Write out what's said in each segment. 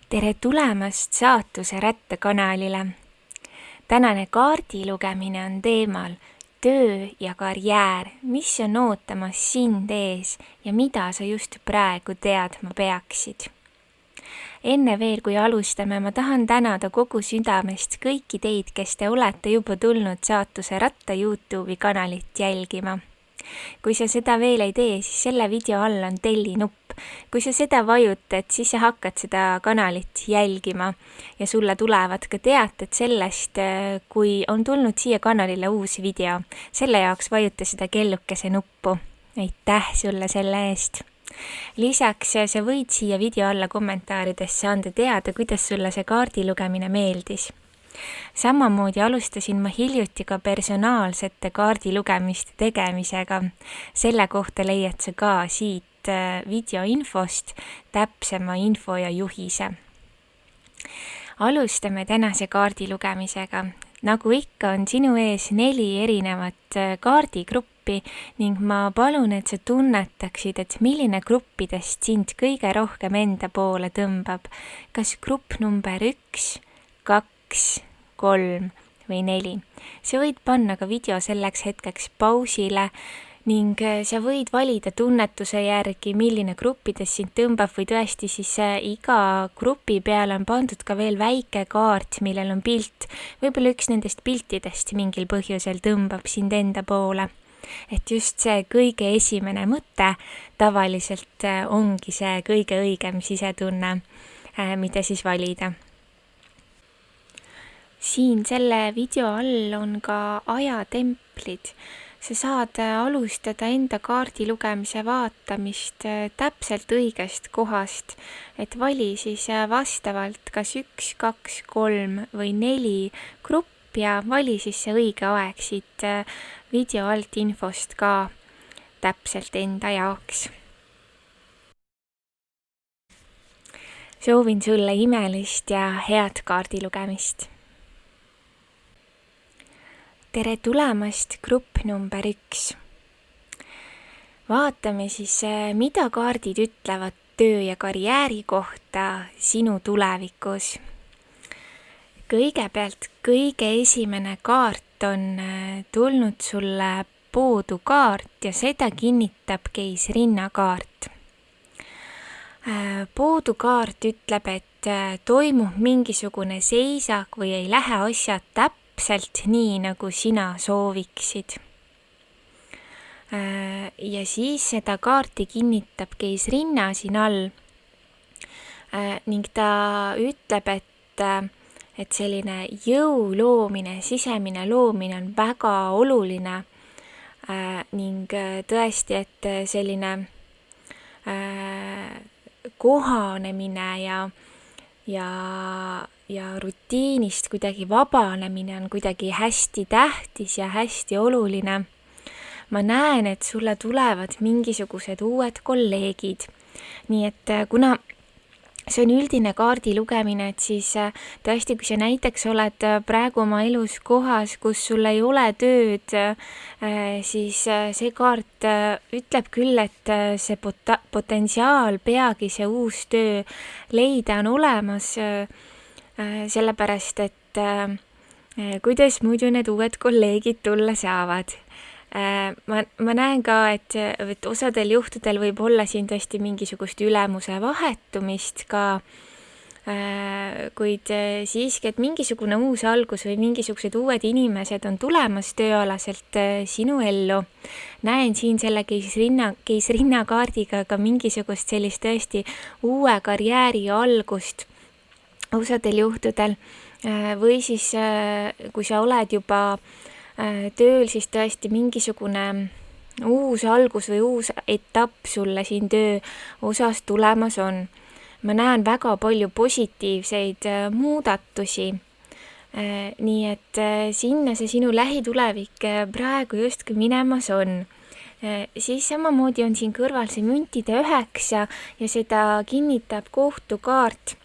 Tere tulemast Saatuse rattakanalile. Tänane kaardi lugemine on teemal töö ja karjäär, mis on ootamas sind ees ja mida sa just praegu teadma peaksid. Enne veel, kui alustame, ma tahan tänada kogu südamest kõiki teid, kes te olete juba tulnud Saatuse ratta YouTube'i kanalit jälgima. Kui sa seda veel ei tee, siis selle video all on tellinupp. Kui sa seda vajutad, siis sa hakkad seda kanalit jälgima ja sulle tulevad ka teated sellest, kui on tulnud siia kanalile uus video. Selle jaoks vajuta seda kellukese nuppu. Aitäh sulle selle eest! Lisaks sa võid siia video alla kommentaaridesse anda teada, kuidas sulle see kaardi lugemine meeldis. Samamoodi alustasin ma hiljuti ka personaalsete kaardi lugemiste tegemisega. Selle kohta leiad sa ka siit videoinfost täpsema info ja juhise. Alustame tänase kaardi lugemisega. Nagu ikka on sinu ees 4 erinevat kaardigruppi ning ma palun, et sa tunnetaksid, et milline gruppidest sind kõige rohkem enda poole tõmbab. Kas grupp number 1, 2, 3 või 4. Sa võid panna ka video selleks hetkeks pausile ning sa võid valida tunnetuse järgi, milline gruppides sind tõmbab või tõesti siis iga grupi peale on pandud ka veel väike kaart, millel on pilt. Võib-olla üks nendest piltidest mingil põhjusel tõmbab sind enda poole. Et just see kõige esimene mõte tavaliselt ongi see kõige õigem sisetunne, mida siis valida. Siin selle video all on ka ajatemplid. Sa saad alustada enda kaardi lugemise vaatamist täpselt õigest kohast, et vali siis vastavalt kas 1, 2, 3 või 4 grupp ja vali siis see õige aeg siit video alt infost ka täpselt enda jaoks. Soovin sulle imelist ja head kaardi lugemist. Tere tulemast grupp number 1. Vaatame siis, mida kaardid ütlevad töö ja karjääri kohta sinu tulevikus. Kõigepealt kõige esimene kaart on tulnud sulle poodukaart ja seda kinnitab keisrinna kaart. Poodukaart ütleb, et toimub mingisugune seisak või ei lähe asjad täpselt nii, nagu sina sooviksid. Ja siis seda kaarti kinnitab keisrinna siin all ning ta ütleb, et selline jõu loomine, sisemine loomine on väga oluline ning tõesti, et selline kohanemine ja rutiinist kuidagi vabanemine on kuidagi hästi tähtis ja hästi oluline. Ma näen, et sulle tulevad mingisugused uued kolleegid. Nii et kuna see on üldine kaardi lugemine, et siis tõesti, kui sa näiteks oled praegu oma elus kohas, kus sul ei ole tööd, siis see kaart ütleb küll, et see potentsiaal peagi see uus töö leida on olemas, sellepärast, et kuidas muidu need uued kolleegid tulla saavad. Ma näen ka, et osadel juhtudel võib olla siin tõesti mingisugust ülemuse vahetumist ka, kuid siiski, et mingisugune uus algus või mingisugused uued inimesed on tulemas tööalaselt sinu ellu. Näen siin selle keisrinna kaardiga ka mingisugust sellist tõesti uue karjääri algust osadel juhtudel või siis, kui sa oled juba tööl, siis tõesti mingisugune uus algus või uus etapp sulle siin töö osas tulemas on. Ma näen väga palju positiivseid muudatusi. Nii et sinna see sinu lähitulevik praegu justkui minemas on. Siis samamoodi on siin kõrval see müntide 9 ja seda kinnitab kohtukaart.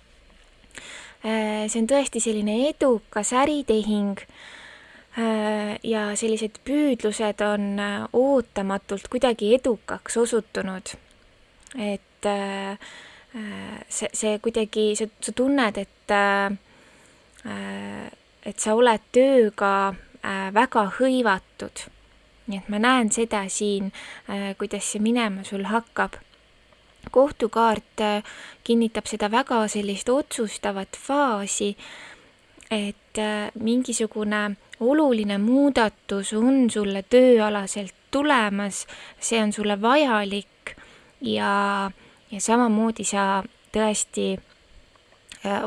See on tõesti selline edukas äritehing ja sellised püüdlused on ootamatult kuidagi edukaks osutunud. Et see kuidagi, sa tunned, et sa oled tööga väga hõivatud. Nii et ma näen seda siin, kuidas see minema sul hakkab. Kohtukaart kinnitab seda väga sellist otsustavat faasi, et mingisugune oluline muudatus on sulle tööalaselt tulemas, see on sulle vajalik ja samamoodi sa tõesti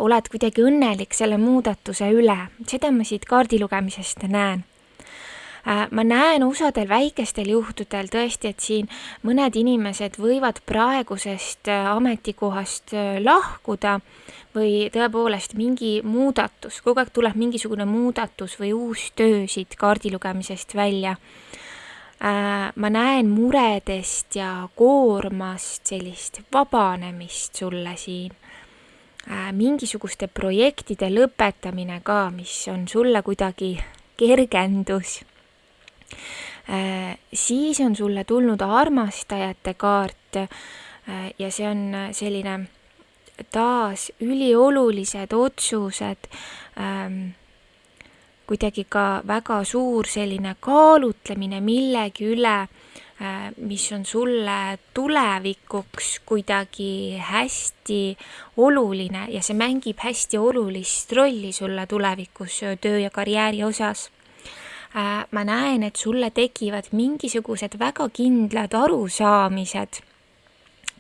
oled kuidagi õnnelik selle muudatuse üle. Seda ma siit kaardilugemisest näen. Ma näen osadel väikestel juhtudel tõesti, et siin mõned inimesed võivad praegusest ametikohast lahkuda või tõepoolest mingi muudatus, kogu aeg tuleb mingisugune muudatus või uus töö siit kaardilugemisest välja. Ma näen muredest ja koormast sellist vabanemist sulle siin. Mingisuguste projektide lõpetamine ka, mis on sulle kuidagi kergendus. Siis on sulle tulnud armastajate kaart ja see on selline taas üliolulised otsused, kuidagi ka väga suur selline kaalutlemine millegi üle, mis on sulle tulevikuks kuidagi hästi oluline ja see mängib hästi olulist rolli sulle tulevikus töö ja karjääri osas. Ma näen, et sulle tekivad mingisugused väga kindlad arusaamised.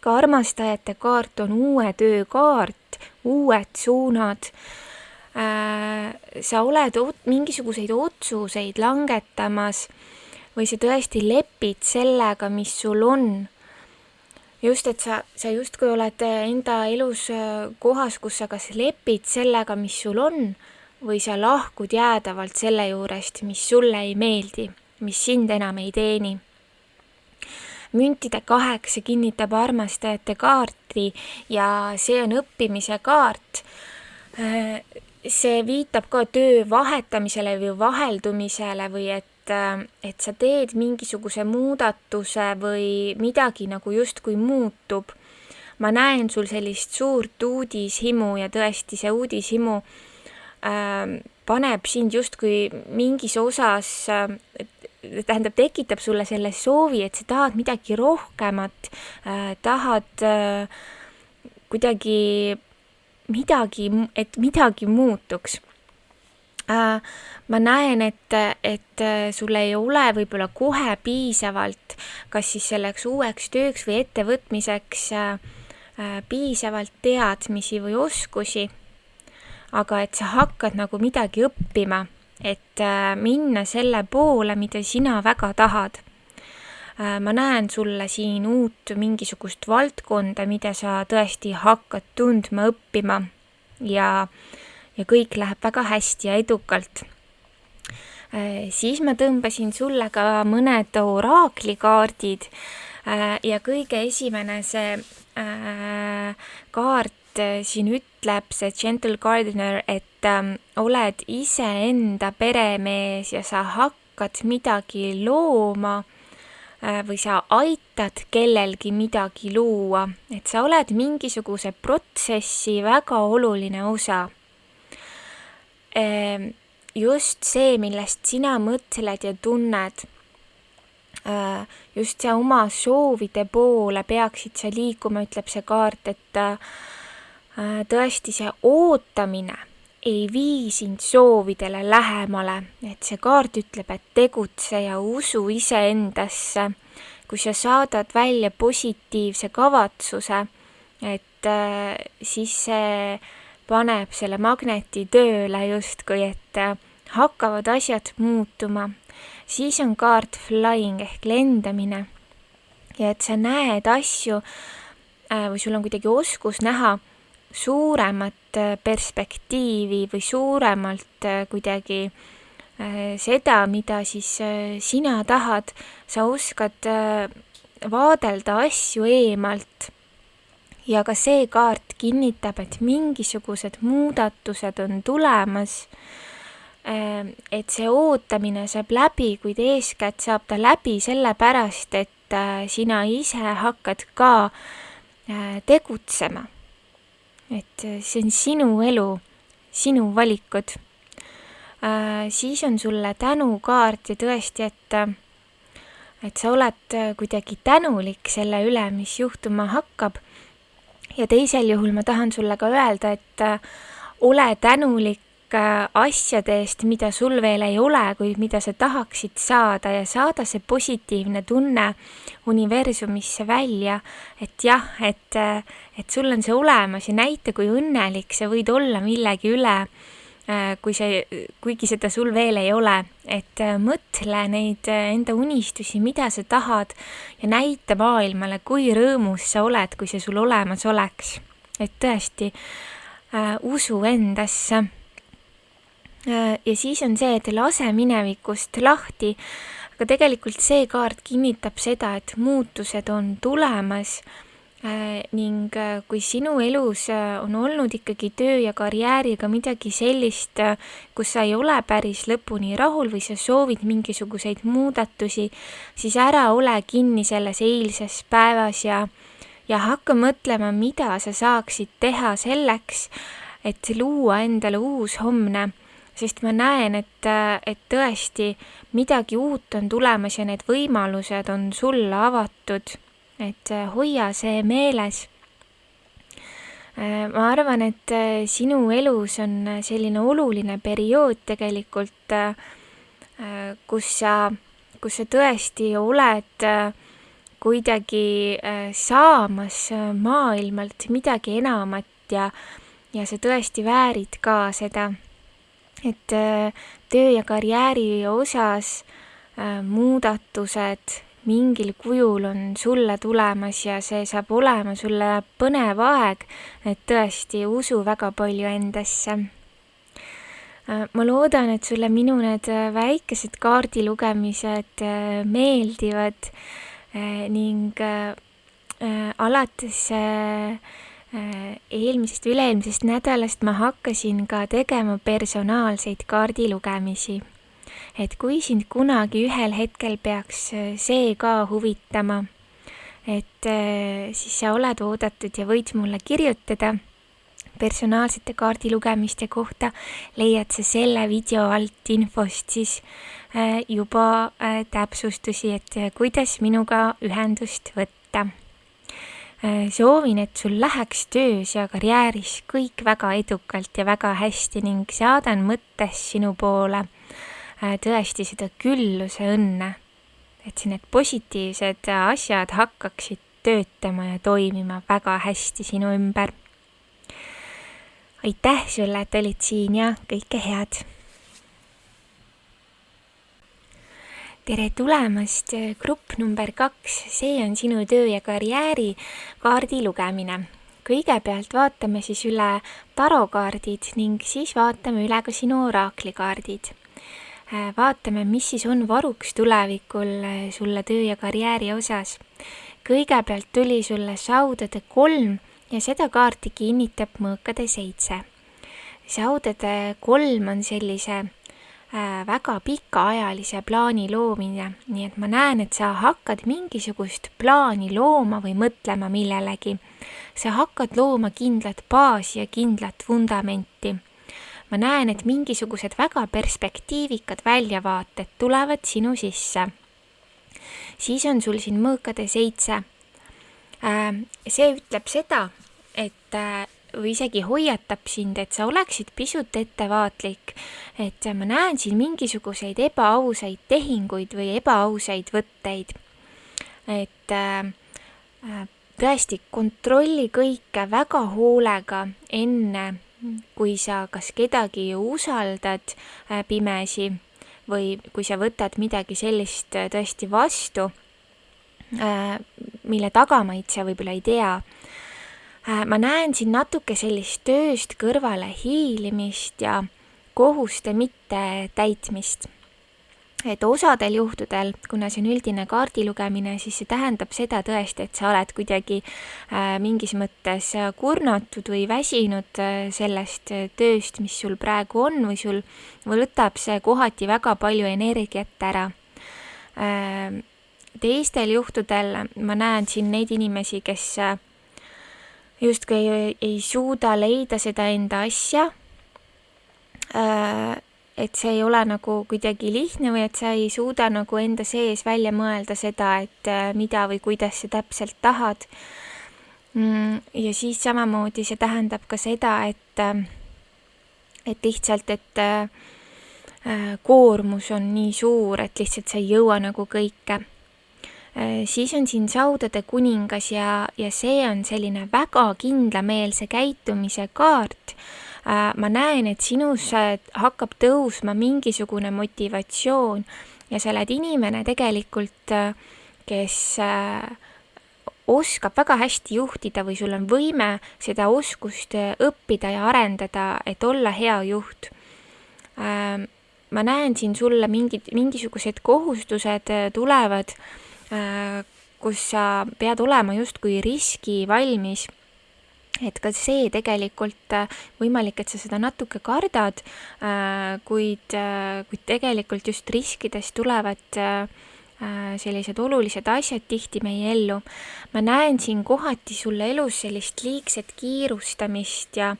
Ka armastajate kaart on uue töö kaart, uued suunad. Sa oled mingisuguseid otsuseid langetamas või sa tõesti lepid sellega, mis sul on. Just, et sa justkui oled enda elus kohas, kus sa kas lepid sellega, mis sul on, või sa lahkud jäädavalt selle juurest, mis sulle ei meeldi, mis sind enam ei teeni. Müntide 8 kinnitab armastajate kaarti ja see on õppimise kaart. See viitab ka töö vahetamisele või vaheldumisele või et sa teed mingisuguse muudatuse või midagi nagu justkui muutub. Ma näen sul sellist suurt uudishimu ja tõesti see uudishimu paneb sind justkui mingis osas, tähendab, tekitab sulle selle soovi, et sa tahad midagi rohkemat, tahad kuidagi et midagi muutuks. Ma näen, et sul ei ole võib-olla kohe piisavalt, kas siis selleks uueks tööks või ettevõtmiseks piisavalt teadmisi või oskusi, aga et sa hakkad nagu midagi õppima, et minna selle poole, mida sina väga tahad. Ma näen sulle siin uut mingisugust valdkonda, mida sa tõesti hakkad tundma, õppima ja kõik läheb väga hästi ja edukalt. Siis ma tõmbasin sulle ka mõned oraakli-kaardid ja kõige esimene see kaart siin ütleb, see Gentle Gardener, et oled iseenda peremees ja sa hakkad midagi looma või sa aitad kellelgi midagi luua, et sa oled mingisuguse protsessi väga oluline osa. Just see, millest sina mõtled ja tunned, just see oma soovide poole peaksid sa liikuma, ütleb see kaart, et tõesti see ootamine ei vii sind soovidele lähemale, et see kaart ütleb, et tegutse ja usu iseendasse, kui sa saadad välja positiivse kavatsuse, et siis see paneb selle magneti tööle justkui, et hakkavad asjad muutuma. Siis on kaart flying ehk lendamine ja et sa näed asju või sul on kuidagi oskus näha suuremat perspektiivi või suuremalt kuidagi seda, mida siis sina tahad, sa oskad vaadelda asju eemalt. Ja ka see kaart kinnitab, et mingisugused muudatused on tulemas, et see ootamine saab läbi, kuid eeskätt saab ta läbi sellepärast, et sina ise hakkad ka tegutsema. Et see on sinu elu, sinu valikud. Siis on sulle tänukaart ja tõesti, et sa oled kuidagi tänulik selle üle, mis juhtuma hakkab. Ja teisel juhul ma tahan sulle ka öelda, et ole tänulik asjade eest, mida sul veel ei ole, kuid mida sa tahaksid saada ja saada see positiivne tunne universumisse välja, et jah, et sul on see olemas ja näita, kui õnnelik sa võid olla millegi üle, kuigi seda sul veel ei ole, et mõtle neid enda unistusi, mida sa tahad ja näita maailmale, kui rõõmus sa oled, kui see sul olemas oleks. Et tõesti usu endasse. Ja siis on see, et lase minevikust lahti, aga tegelikult see kaart kinnitab seda, et muutused on tulemas ning kui sinu elus on olnud ikkagi töö ja karjääriga midagi sellist, kus sa ei ole päris lõpuni rahul või sa soovid mingisuguseid muudatusi, siis ära ole kinni selles eilses päevas ja hakka mõtlema, mida sa saaksid teha selleks, et luua endale uus homne. Sest ma näen, et tõesti midagi uut on tulemas ja need võimalused on sulle avatud, et hoia see meeles. Ma arvan, et sinu elus on selline oluline periood tegelikult, kus sa tõesti oled kuidagi saamas maailmalt midagi enamat ja sa tõesti väärid ka seda. Et töö ja karjääri osas muudatused mingil kujul on sulle tulemas ja see saab olema sulle põnev aeg, et tõesti usu väga palju endasse. Ma loodan, et sulle minu need väikesed kaardilugemised meeldivad ning alates eelmisest üle-eelmisest nädalast ma hakkasin ka tegema personaalseid kaardilugemisi. Et kui sind kunagi ühel hetkel peaks see ka huvitama, et siis sa oled oodatud ja võid mulle kirjutada personaalsete kaardilugemiste kohta, leiad sa selle video alt infost siis juba täpsustusi, et kuidas minuga ühendust võtta. Soovin, et sul läheks töös ja karjääris kõik väga edukalt ja väga hästi ning saadan mõttes sinu poole tõesti seda külluse õnne, et need positiivsed asjad hakkaksid töötama ja toimima väga hästi sinu ümber. Aitäh sulle, et olid siin ja kõike head! Tere tulemast, grupp number 2, see on sinu töö ja karjääri kaardi lugemine. Kõigepealt vaatame siis üle tarokaardid ning siis vaatame üle ka sinu oraaklikaardid. Vaatame, mis siis on varuks tulevikul sulle töö ja karjääri osas. Kõigepealt tuli sulle saudade 3 ja seda kaarti kinnitab mõõkade 7. Saudade 3 on sellise väga pikaajalise plaani loomine, nii et ma näen, et sa hakkad mingisugust plaani looma või mõtlema millelegi. Sa hakkad looma kindlat baasi ja kindlat vundamenti. Ma näen, et mingisugused väga perspektiivikad väljavaated tulevad sinu sisse. Siis on sul siin mõõkade 7. See ütleb seda, et või isegi hoiatab sind, et sa oleksid pisut ettevaatlik, et ma näen siin mingisuguseid ebaausaid tehinguid või ebaausaid võtteid. Et tõesti kontrolli kõike väga hoolega enne, kui sa kas kedagi usaldad pimesi või kui sa võtad midagi sellist tõesti vastu, mille tagamaid sa võib-olla ei tea. Ma näen siin natuke sellist tööst kõrvale hiilimist ja kohuste mitte täitmist. Et osadel juhtudel, kuna see on üldine kaardilugemine, siis see tähendab seda tõesti, et sa oled kuidagi mingis mõttes kurnatud või väsinud sellest tööst, mis sul praegu on või sul võtab see kohati väga palju energiat ära. Teistel juhtudel ma näen siin neid inimesi, kes justkui ei suuda leida seda enda asja, et see ei ole nagu kuidagi lihtne või et sa ei suuda nagu enda sees välja mõelda seda, et mida või kuidas sa täpselt tahad. Ja siis samamoodi see tähendab ka seda, et lihtsalt, et koormus on nii suur, et lihtsalt sa ei jõua nagu kõike. Siis on siin saudade kuningas ja see on selline väga kindlameelse käitumise kaart. Ma näen, et sinus hakkab tõusma mingisugune motivatsioon ja sa oled inimene tegelikult, kes oskab väga hästi juhtida või sul on võime seda oskust õppida ja arendada, et olla hea juht. Ma näen siin sulle mingisugused kohustused tulevad, kus sa pead olema justkui riski valmis, et ka see tegelikult võimalik, et sa seda natuke kardad, kuid tegelikult just riskidest tulevad sellised olulised asjad tihti meie ellu. Ma näen siin kohati sulle elus sellist liigset kiirustamist ja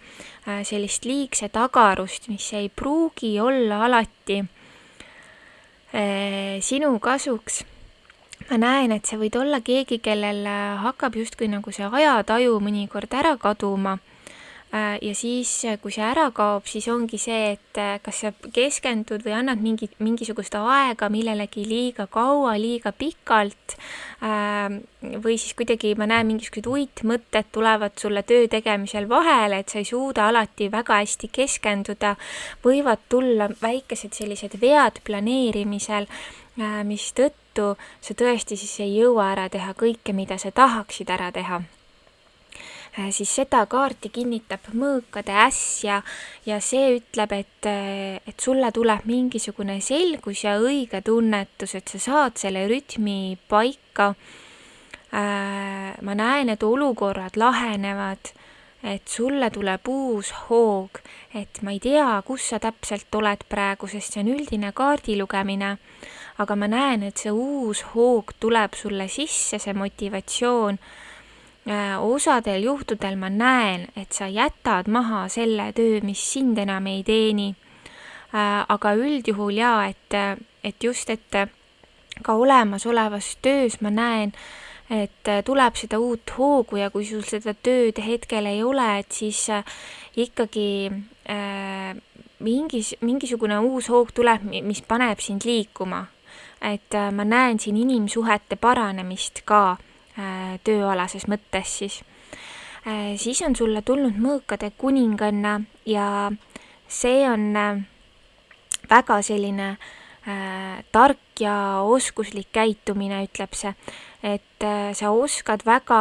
sellist liigset agarust, mis ei pruugi olla alati sinu kasuks. Ma näen, et sa võid olla keegi, kellel hakkab justkui nagu see ajataju mõnikord ära kaduma. Ja siis, kui see ära kaob, siis ongi see, et kas sa keskendud või annad mingisugust aega millelegi liiga kaua, liiga pikalt, või siis kuidagi ma näen mingisugused uitmõtted tulevad sulle töö tegemisel vahele, et sa ei suuda alati väga hästi keskenduda, võivad tulla väikesed sellised vead planeerimisel, mis tõttu sa tõesti siis ei jõua ära teha kõike, mida sa tahaksid ära teha. Siis seda kaarti kinnitab mõõkade äss ja see ütleb, et sulle tuleb mingisugune selgus ja õige tunnetus, et sa saad selle rütmi paika. Ma näen, et olukorrad lahenevad, et sulle tuleb uus hoog, et ma ei tea, kus sa täpselt oled praegu, sest see on üldine kaardilugemine, aga ma näen, et see uus hoog tuleb sulle sisse, see motivatsioon. Osadel juhtudel ma näen, et sa jätad maha selle töö, mis sind enam ei teeni. Aga üldjuhul et just, et ka olemasolevas töös ma näen, et tuleb seda uut hoogu ja kui sul seda tööd hetkel ei ole, et siis ikkagi mingisugune uus hoog tuleb, mis paneb sind liikuma. Et ma näen siin inimsuhete paranemist ka tööalases mõttes siis. Siis on sulle tulnud mõõkade kuninganna ja see on väga selline tark ja oskuslik käitumine, ütleb see, et sa oskad väga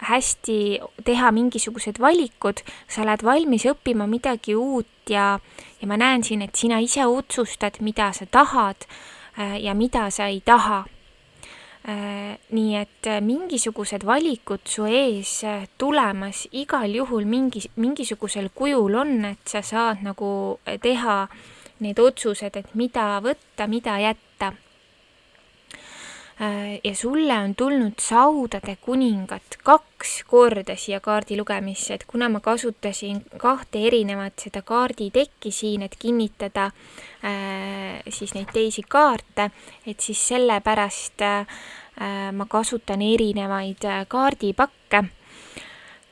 hästi teha mingisugused valikud, sa oled valmis õppima midagi uut ja ma näen siin, et sina ise otsustad, mida sa tahad ja mida sa ei taha. Nii et mingisugused valikud su ees tulemas igal juhul mingisugusel kujul on, et sa saad nagu teha need otsused, et mida võtta, mida jätta. Ja sulle on tulnud saudade kuningat 2 korda siia kaardi lugemisse, et kuna ma kasutasin 2 erinevat seda kaarditekki siin, et kinnitada siis neid teisi kaarte, et siis sellepärast ma kasutan erinevaid kaardipakke.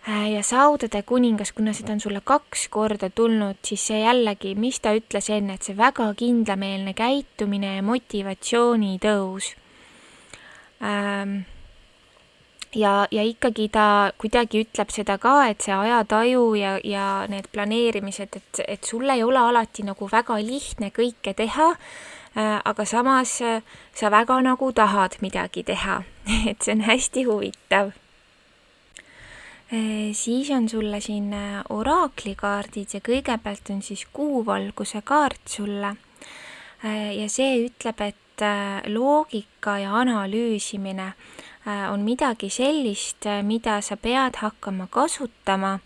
Ja saudade kuningas, kuna seda on sulle 2 korda tulnud, siis see jällegi, mis ta ütles enne, et see väga kindlameelne käitumine ja motivatsiooni tõus. Ja ikkagi ta kuidagi ütleb seda ka, et see ajataju ja need planeerimised, et sulle ei ole alati nagu väga lihtne kõike teha, aga samas sa väga nagu tahad midagi teha, et see on hästi huvitav. Siis on sulle siin oraklikaardid ja kõigepealt on siis kuuvalguse kaart sulle ja see ütleb, et loogika ja analüüsimine on midagi sellist, mida sa pead hakkama kasutama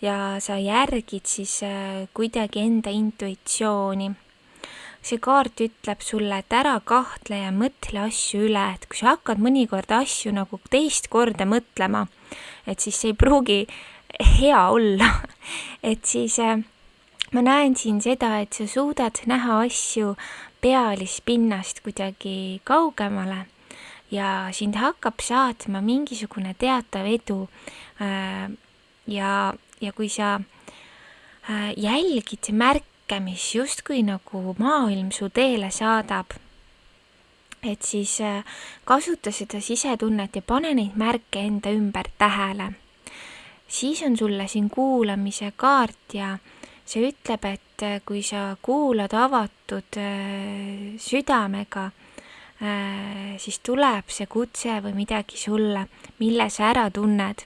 ja sa järgid siis kuidagi enda intuitsiooni. See kaart ütleb sulle, et ära kahtle ja mõtle asju üle, et kui sa hakkad mõnikord asju nagu teist korda mõtlema, et siis see ei pruugi hea olla. Et siis ma näen siin seda, et sa suudad näha asju pealispinnast kuidagi kaugemale ja sind hakkab saatma mingisugune teatav edu. Ja kui sa jälgid märke, mis justkui nagu maailm su teele saadab, et siis kasuta seda sisetunnet ja pane neid märke enda ümber tähele. Siis on sulle siin kuulamise kaart ja see ütleb, et kui sa kuulad avatud südamega, siis tuleb see kutse või midagi sulle, mille sa ära tunned.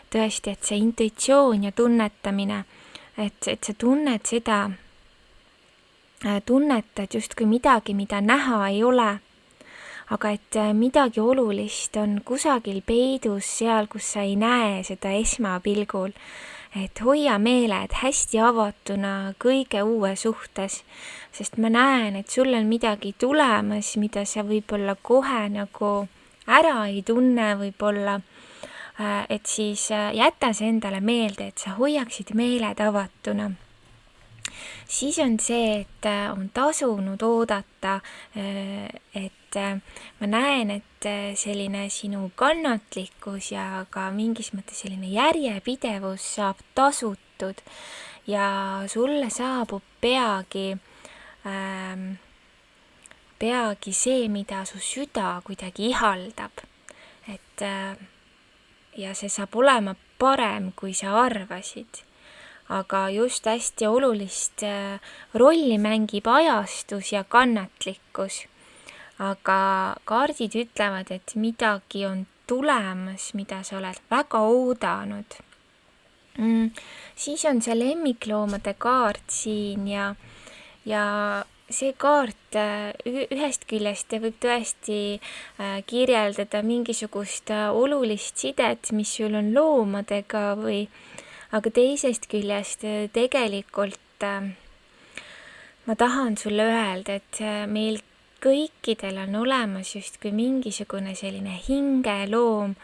Tõesti, et see intuitsioon ja tunnetamine, et sa tunned seda, tunnetad justkui midagi, mida näha ei ole, aga et midagi olulist on kusagil peidus seal, kus sa ei näe seda esmapilgul. Et hoia meeled hästi avatuna kõige uue suhtes, sest ma näen, et sul on midagi tulemas, mida sa võib-olla kohe nagu ära ei tunne võib-olla, et siis jäta see endale meelde, et sa hoiaksid meeled avatuna. Siis on see, et on tasunud oodata, et ma näen, et selline sinu kannatlikkus ja ka mingis mõttes selline järjepidevus saab tasutud ja sulle saabub peagi see, mida su süda kuidagi ihaldab. Et ja see saab olema parem, kui sa arvasid. Aga just hästi olulist rolli mängib ajastus ja kannatlikkus. Aga kaardid ütlevad, et midagi on tulemas, mida sa oled väga oodanud. Siis on see lemmikloomade kaart siin ja see kaart ühest küljest võib tõesti kirjeldada mingisugust olulist sidet, mis sul on loomadega aga teisest küljest tegelikult ma tahan sulle öelda, et meil kõikidel on olemas justkui mingisugune selline hingeloom,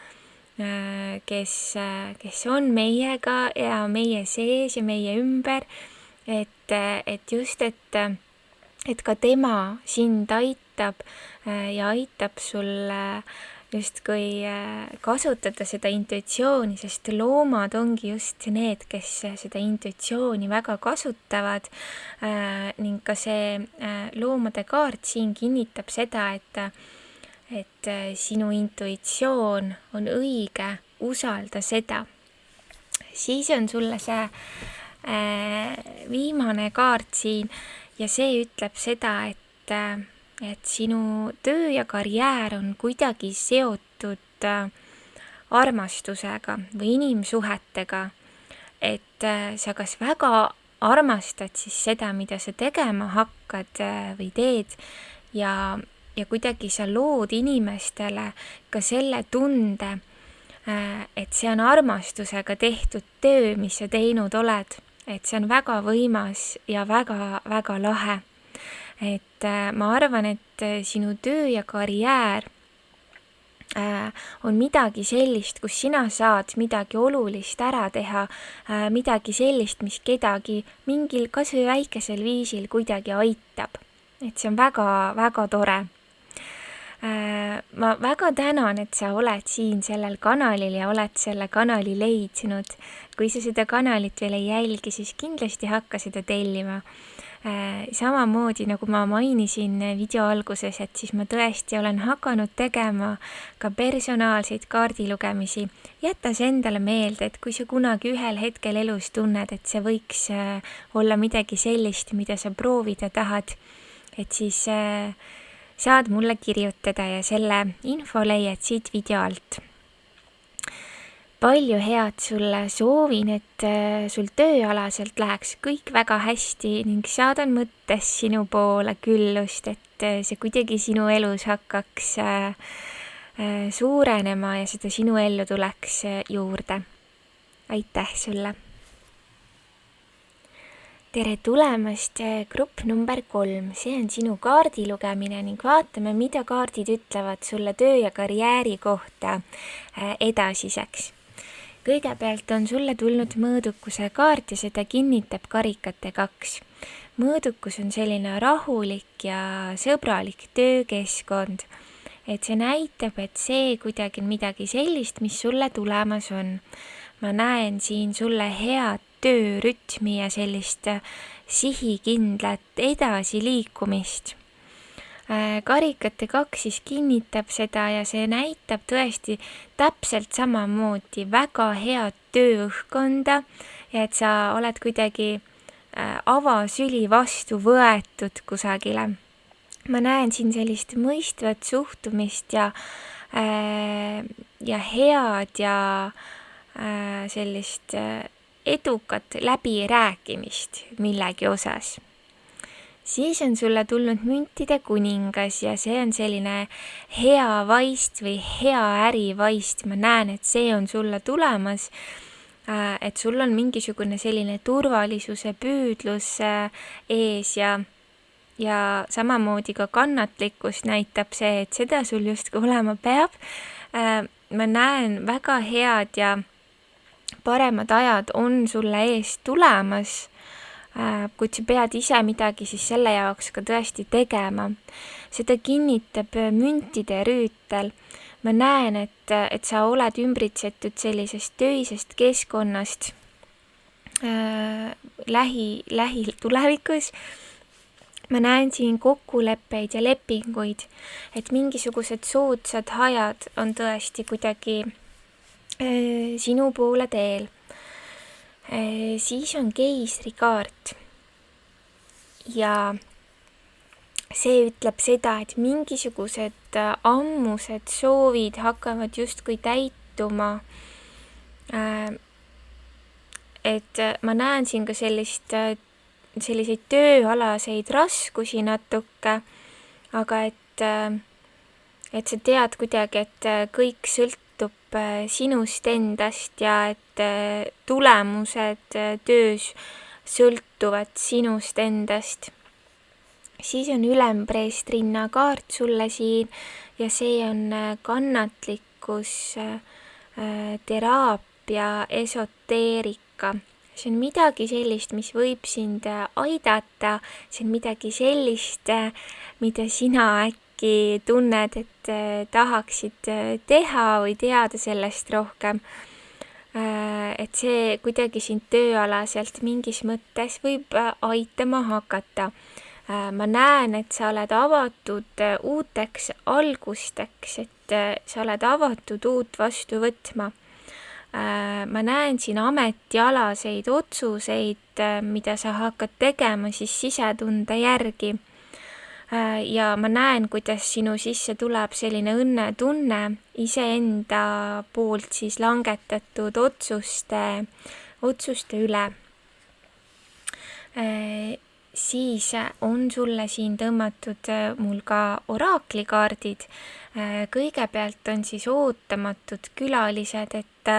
kes on meiega ja meie sees ja meie ümber, et just, et ka tema sind aitab ja aitab sul justkui kasutada seda intuitsiooni, sest loomad ongi just need, kes seda intuitsiooni väga kasutavad ning ka see loomade kaart siin kinnitab seda, et sinu intuitsioon on õige, usalda seda. Siis on sulle see viimane kaart siin ja see ütleb seda, et sinu töö ja karjäär on kuidagi seotud armastusega või inimsuhetega, et sa kas väga armastad siis seda, mida sa tegema hakkad või teed ja kuidagi sa lood inimestele ka selle tunde, et see on armastusega tehtud töö, mis sa teinud oled, et see on väga võimas ja väga lahe. Et ma arvan, et sinu töö ja karjäär on midagi sellist, kus sina saad midagi olulist ära teha, midagi sellist, mis kedagi mingil kas või väikesel viisil kuidagi aitab. Et see on väga tore. Ma väga tänan, et sa oled siin sellel kanalil ja oled selle kanali leidnud. Kui sa seda kanalit veel ei jälgi, siis kindlasti hakka seda tellima. Samamoodi nagu ma mainisin video alguses, et siis ma tõesti olen hakanud tegema ka personaalseid kaardilugemisi. Jäta see endale meelde, et kui sa kunagi ühel hetkel elus tunned, et see võiks olla midagi sellist, mida sa proovida tahad, et siis saad mulle kirjutada ja selle info leiad siit video alt. Palju head sulle, soovin, et sul tööalaselt läheks kõik väga hästi ning saadan mõttes sinu poole küllust, et see kuidagi sinu elus hakkaks suurenema ja seda sinu ellu tuleks juurde. Aitäh sulle! Tere tulemast grupp number 3, see on sinu kaardilugemine ning vaatame, mida kaardid ütlevad sulle töö ja karjääri kohta edasiseks. kõigepealt on sulle tulnud mõõdukuse kaart ja seda kinnitab karikate 2. Mõõdukus on selline rahulik ja sõbralik töökeskkond, et see näitab, et see kuidagi on midagi sellist, mis sulle tulemas on. Ma näen siin sulle head töörütmi ja sellist sihikindlat edasiliikumist. Karikate 2 siis kinnitab seda ja see näitab tõesti täpselt samamoodi väga head tööõhkkonda ja et sa oled kuidagi avasüli vastu võetud kusagile. Ma näen siin sellist mõistvat suhtumist ja head ja sellist edukat läbirääkimist millegi osas. Siis on sulle tulnud müntide kuningas ja see on selline hea vaist või hea ärivaist. Ma näen, et see on sulle tulemas, et sul on mingisugune selline turvalisuse püüdlus ees ja samamoodi ka kannatlikkus näitab see, et seda sul justkui olema peab. Ma näen väga head ja paremad ajad on sulle ees tulemas, kuid sa pead ise midagi siis selle jaoks ka tõesti tegema. Seda kinnitab müntide rüütel. Ma näen, et sa oled ümbritsetud sellisest töisest keskkonnast lähitulevikus. Ma näen siin kokkuleppeid ja lepinguid, et mingisugused soodsad ajad on tõesti kuidagi sinu poole teel. Siis on keisrikaart ja see ütleb seda, et mingisugused ammused soovid hakkavad justkui täituma. Et ma näen siin ka selliseid tööalaseid raskusi natuke, aga et sa tead kuidagi, et kõik sõltub sinust endast ja et tulemused töös sõltuvad sinust endast. Siis on ülempreestrinna kaart sulle siin ja see on kannatlikkus, teraapia, esoteerika. See on midagi sellist, mis võib sind aidata, see on midagi sellist, mida sina äkki tunned, et tahaksid teha või teada sellest rohkem. Et see kuidagi sind tööalaselt mingis mõttes võib aitama hakata. Ma näen, et sa oled avatud uuteks algusteks, et sa oled avatud uut vastu võtma. Ma näen siin ametialaseid otsuseid, mida sa hakkad tegema siis sisetunde järgi. Ja ma näen, kuidas sinu sisse tuleb selline õnnetunne iseenda poolt siis langetatud otsuste üle. Siis on sulle siin tõmmatud mul ka oraklikaardid. Kõigepealt on siis ootamatud külalised, et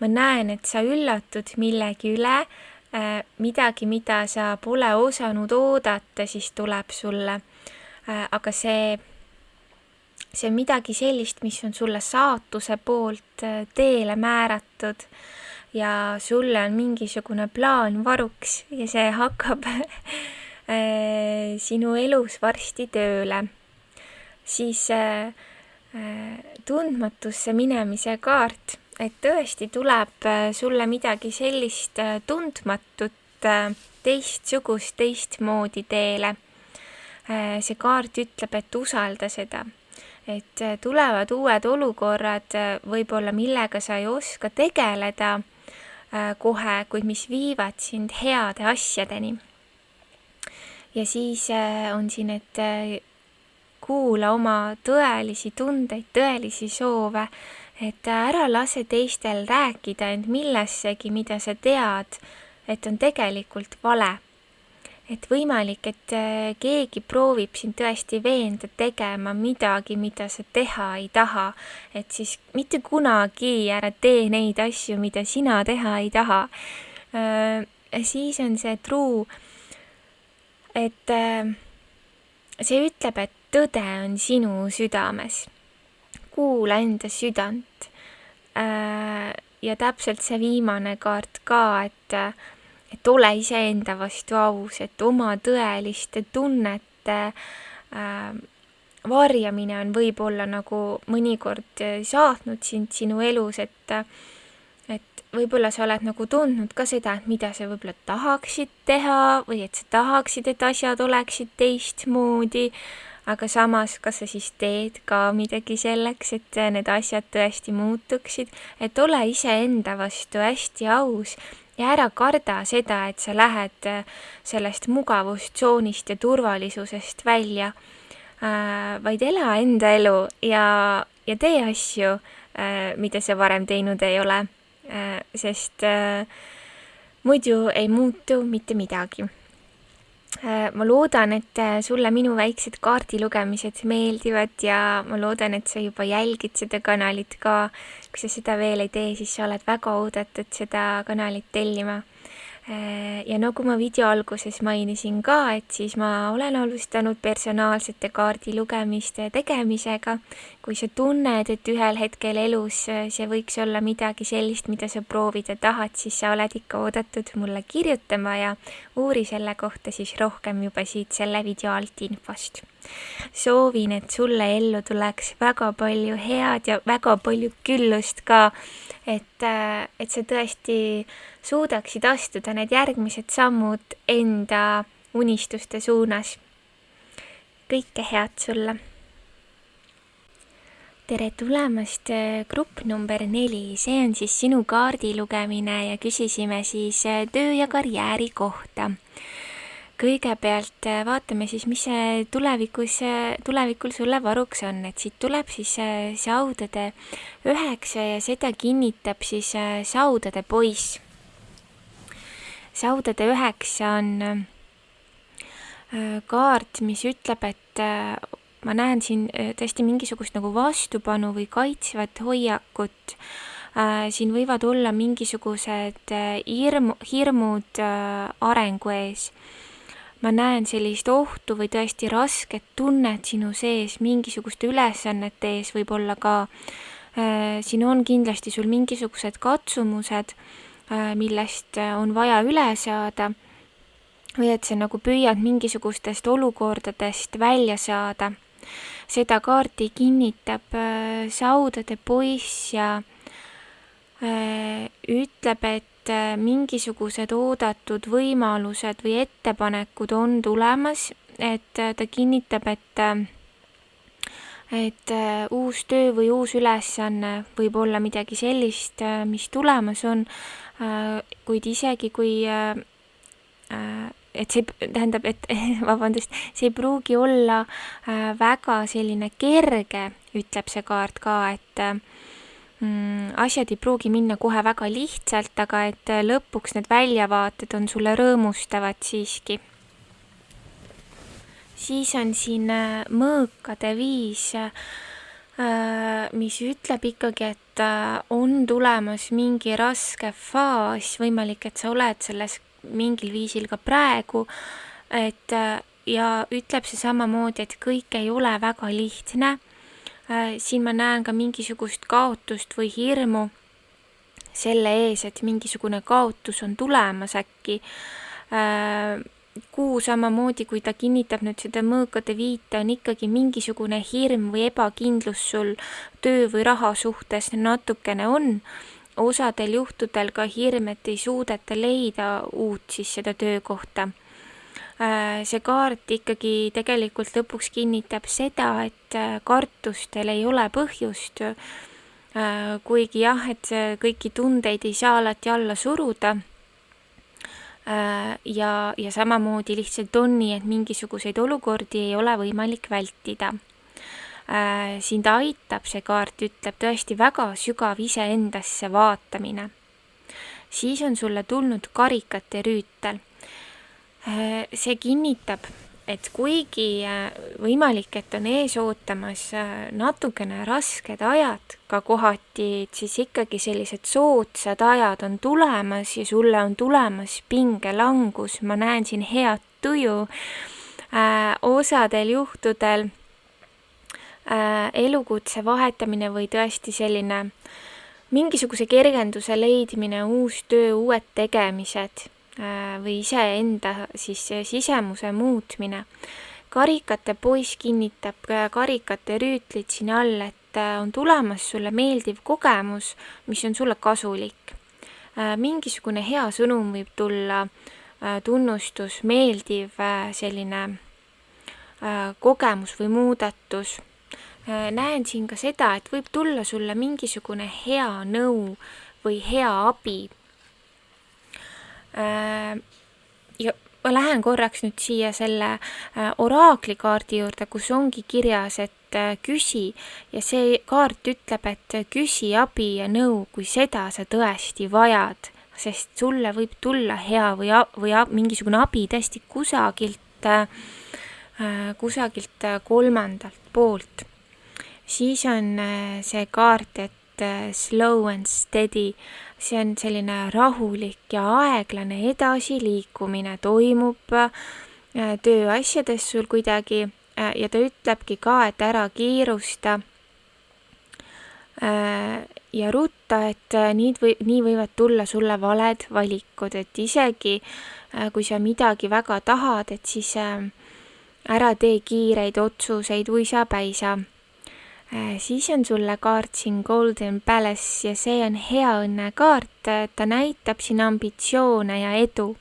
ma näen, et sa üllatud millegi üle, midagi, mida sa pole osanud oodata, siis tuleb sulle. Aga see on midagi sellist, mis on sulle saatuse poolt teele määratud. Ja sulle on mingisugune plaan varuks ja see hakkab sinu elus varsti tööle. Siis tundmatusse minemise kaart, et tõesti tuleb sulle midagi sellist tundmatut, teistsugust, teistmoodi teele. See kaart ütleb, et usalda seda. Et tulevad uued olukorrad, võib-olla millega sa ei oska tegeleda kohe, kuid mis viivad sind heade asjadeni. Ja siis on siin, et kuula oma tõelisi tundeid, tõelisi soove, et ära lase teistel rääkida end millessegi, mida sa tead, et on tegelikult vale. Et võimalik, et keegi proovib sind tõesti veenda tegema midagi, mida sa teha ei taha. Et siis mitte kunagi ära tee neid asju, mida sina teha ei taha. Siis on see truu, et see ütleb, et tõde on sinu südames. Kuula enda südant. ja täpselt see viimane kaart ka, et ole iseenda vastu aus, et oma tõeliste tunnete varjamine on võib-olla nagu mõnikord saatnud sind sinu elus, et võib-olla sa oled nagu tundnud ka seda, et mida sa võib-olla tahaksid teha või et sa tahaksid, et asjad oleksid teistmoodi, aga samas, kas sa siis teed ka midagi selleks, et need asjad tõesti muutuksid, et ole iseenda vastu hästi aus ja ära karda seda, et sa lähed sellest mugavustsoonist ja turvalisusest välja, vaid ela enda elu ja tee asju, mida sa varem teinud ei ole, sest muidu ei muutu mitte midagi. Ma loodan, et sulle minu väiksed kaardilugemised meeldivad ja ma loodan, et sa juba jälgid seda kanalit ka. Kui sa seda veel ei tee, siis sa oled väga oodatud seda kanalit tellima. Ja nagu ma video alguses mainisin ka, et siis ma olen alustanud personaalsete kaardilugemiste tegemisega. Kui sa tunned, et ühel hetkel elus see võiks olla midagi sellist, mida sa proovida tahad, siis sa oled ikka oodatud mulle kirjutama ja uuri selle kohta siis rohkem juba siit selle video alt infost. Soovin, et sulle ellu tuleks väga palju head ja väga palju küllust ka, et sa tõesti suudaksid astuda need järgmised sammud enda unistuste suunas. Kõike head sulle! Tere tulemast grupp number 4, see on siis sinu kaardi lugemine ja küsisime siis töö ja karjääri kohta. Kõigepealt vaatame siis, mis see tulevikul sulle varuks on, et siit tuleb siis saudade 9 ja seda kinnitab siis saudade poiss. Saudade 9 on kaart, mis ütleb, et ma näen siin tõesti mingisugust nagu vastupanu või kaitsvat hoiakut. Siin võivad olla mingisugused hirmud arengu ees. Ma näen sellist ohtu või tõesti rasket tunnet sinu sees, mingisuguste ülesannete ees võib-olla ka. Siin on kindlasti sul mingisugused katsumused, millest on vaja üle saada või et sa nagu püüad mingisugustest olukordadest välja saada. Seda kaarti kinnitab saudade poiss ja ütleb, et mingisugused oodatud võimalused või ettepanekud on tulemas, et ta kinnitab, et uus töö või uus ülesanne võib olla midagi sellist, mis tulemas on, kuid isegi kui et see tähendab, et see ei pruugi olla väga selline kerge, ütleb see kaart ka, et asjad ei pruugi minna kohe väga lihtsalt, aga et lõpuks need väljavaated on sulle rõõmustavad siiski. Siis on siin mõõkade 5, mis ütleb ikkagi, et on tulemas mingi raske faas, võimalik, et sa oled selles mingil viisil ka praegu, ja ütleb see samamoodi, et kõik ei ole väga lihtne. Siin ma näen ka mingisugust kaotust või hirmu selle ees, et mingisugune kaotus on tulemas äkki. Kuu samamoodi, kui ta kinnitab nüüd seda mõõkade 5, on ikkagi mingisugune hirm või ebakindlus sul töö või raha suhtes natukene on. Osadel juhtudel ka hirm, et ei suudeta leida uut siis seda töökohta. See kaart ikkagi tegelikult lõpuks kinnitab seda, et kartustel ei ole põhjust, kuigi jah, et kõiki tundeid ei saa alati alla suruda ja samamoodi lihtsalt on nii, et mingisuguseid olukordi ei ole võimalik vältida. Sind aitab see kaart, ütleb tõesti väga sügav iseendasse vaatamine. Siis on sulle tulnud karikate rüütel. See kinnitab, et kuigi võimalik, et on ees ootamas natukene rasked ajad ka kohati, siis ikkagi sellised soodsad ajad on tulemas ja sulle on tulemas pingelangus. Ma näen siin head tuju. Osadel juhtudel elukutse vahetamine või tõesti selline mingisuguse kergenduse leidmine, uus töö, uued tegemised või iseenda siis sisemuse muutmine. Karikate poiss kinnitab karikate rüütlid siin all, et on tulemas sulle meeldiv kogemus, mis on sulle kasulik. Mingisugune hea sõnum võib tulla, tunnustus, meeldiv selline kogemus või muudatus. Näen siin ka seda, et võib tulla sulle mingisugune hea nõu või hea abi. Ja ma lähen korraks nüüd siia selle oraaklikaardi juurde, kus ongi kirjas, et küsi ja see kaart ütleb, et küsi abi ja nõu, kui seda sa tõesti vajad, sest sulle võib tulla hea või mingisugune abi tõesti kusagilt kolmandalt poolt. Siis on see kaart, et slow and steady, see on selline rahulik ja aeglane edasiliikumine toimub tööasjades sul kuidagi ja ta ütlebki ka, et ära kiirusta ja rutta, et nii võivad tulla sulle valed valikud, et isegi kui sa midagi väga tahad, et siis ära tee kiireid otsuseid uisapäisa. Siis on sulle kaart siin Golden Palace ja see on hea õnne kaart, ta näitab siin ambitsioone ja edu.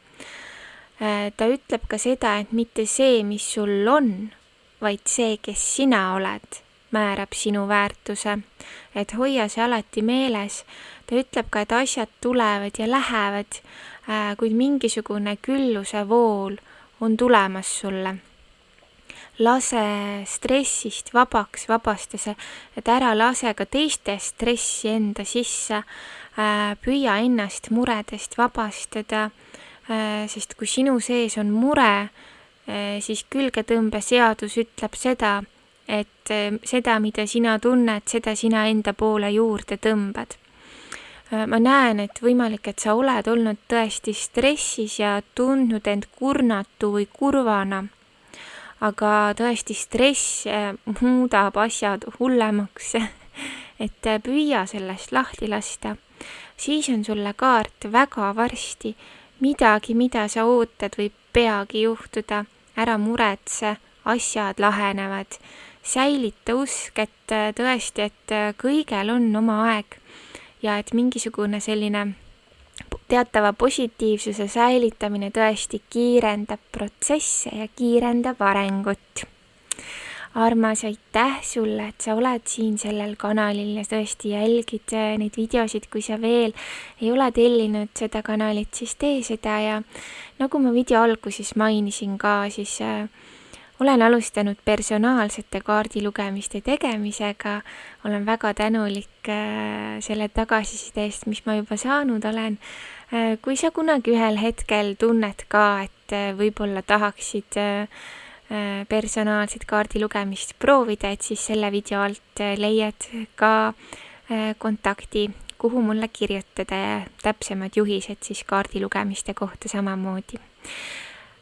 Ta ütleb ka seda, et mitte see, mis sul on, vaid see, kes sina oled, määrab sinu väärtuse. Et hoia see alati meeles. Ta ütleb ka, et asjad tulevad ja lähevad, kuid mingisugune külluse vool on tulemas sulle. Lase stressist vabasta see, et ära lase ka teiste stressi enda sisse, püüa ennast muredest vabastada, sest kui sinu sees on mure, siis külgetõmbeseadus ütleb seda, et seda, mida sina tunned, seda sina enda poole juurde tõmbad. Ma näen, et võimalik, et sa oled olnud tõesti stressis ja tundnud end kurnatu või kurvana, aga tõesti stress muudab asjad hullemaks, et püüa sellest lahti lasta. Siis on sulle kaart väga varsti, midagi, mida sa ootad, võib peagi juhtuda, ära muretse, asjad lahenevad. Säilita usk, et tõesti, et kõigel on oma aeg ja et mingisugune selline teatava positiivsuse säilitamine tõesti kiirendab protsesse ja kiirendab arengut. Armas, aitäh sulle, et sa oled siin sellel kanalil ja tõesti jälgid neid videosid, kui sa veel ei ole tellinud seda kanalit, siis tee seda ja nagu ma video alguses mainisin ka, siis olen alustanud personaalsete kaardilugemiste tegemisega, olen väga tänulik selle tagasiside eest, mis ma juba saanud olen. Kui sa kunagi ühel hetkel tunned ka, et võib-olla tahaksid personaalset kaardilugemist proovida, et siis selle video alt leiad ka kontakti, kuhu mulle kirjutada ja täpsemad juhised siis kaardilugemiste kohta samamoodi.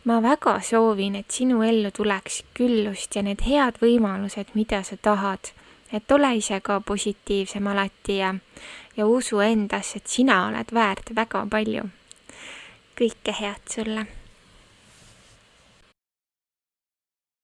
Ma väga soovin, et sinu ellu tuleks küllust ja need head võimalused, mida sa tahad, et ole ise ka positiivsem alati ja usu endasse, et sina oled väärt väga palju. Kõike head sulle!